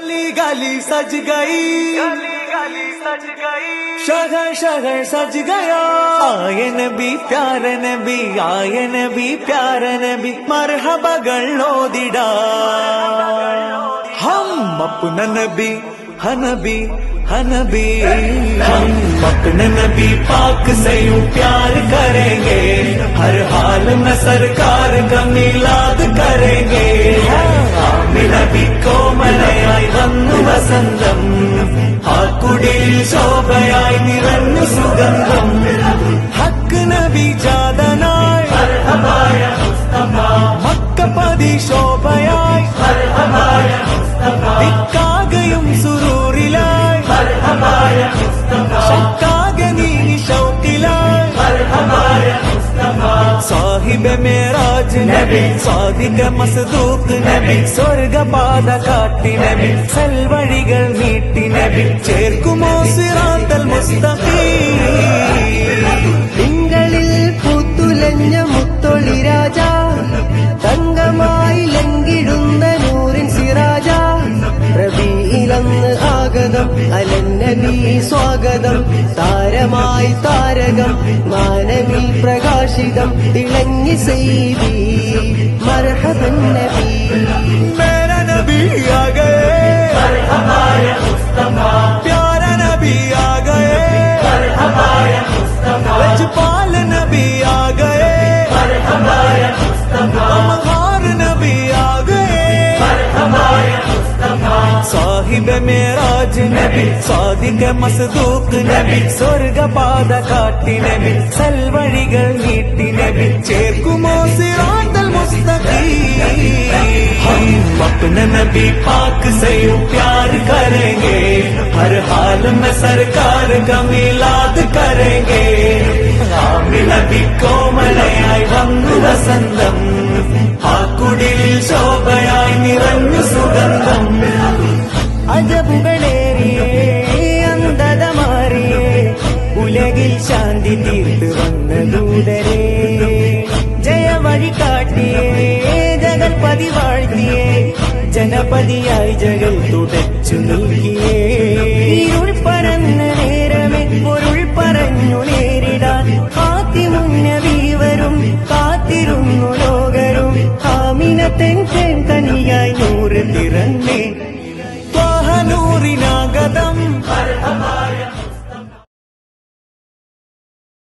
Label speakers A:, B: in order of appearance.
A: गली गली सज गई, शहर शहर सज गया। आए नबी प्यारे नबी, आए नबी प्यारे नबी, मरहबകൾ ഓതിടാ। हम अपना नबी हनबी हनबी, हम अपने नबी पाक से यूं प्यार करेंगे, हर हाल में सरकार का मिलाद करेंगे। നബി കോമലയായി വന്നു വസന്തം, ആ കുടിൽ ശോഭയായി നിറഞ്ഞു സുഗന്ധം। ഹക്ക് നബി ജാതനായി മക്കപതി ശോഭയായി, ദിക്കാകയും സുരൂറിലായി, ശക്കാകെ നീ ശൗക്കിലായി। സാഹിബ് മേറാജ് നബി, സാദിഖ മസ്ദൂഖ് നബി, സ്വർഗപാത കാട്ടി നബി, സൽവഴികൾ നീട്ടി നബി, ചേർക്കുമോ സിറാത്തൽ മുസ്തഖീം।
B: തിങ്കളിൽ പൂത്തുലഞ്ഞ മുത്തൊളി രാജ, തങ്കമായി ലങ്കിടുന്ന നൂറിൻ സിറാജ, റബീഇലന്ന് ആഗതം അലന്നബി സ്വാഗതം, താരമായി താരകം മാനവിൽ പ്രകാശിതം, തിളങ്ങി സൈബി മർഹബൻ നബി।
A: മേരാ നബി ആ ഗയേ, പ്യാരാ നബി ആ ഗയേ, ലജ്പാൽ നബി ആ ഗയേ, അമഹാർ നബി ആ ഗയേ। സാഹിബ് മേറാജ് നബി, സാദിഖ മസ്ദൂഖ് നബി, സ്വർഗപാത കാട്ടി നബി, സൽവഴികൾ നീട്ടി നബി, ചേർക്കുമോ സിറാത്തൽ മുസ്തഖീം। हम अपने नबी पाक से यूं प्यार करेंगे, हर हाल में सरकार का मिलाद करेंगे। നബി കോമലയായി വന്നു വസന്തം, ആ കുടിൽ ശോഭയായി നിറഞ്ഞു സുഗന്ധം।
B: അജബുകളേറിയേ അന്ധത മാറിയേ, ഉലകിൽ ശാന്തി തീർത്ത് വന്ന ദൂതരേ, ജയവഴി കാട്ടിയേ ജഗൽപതി വാഴ്ത്തിയേ, ജനപതിയായി ജഗൽ തുടച്ചു നൽകിയേ, ഇരുൾപ്പര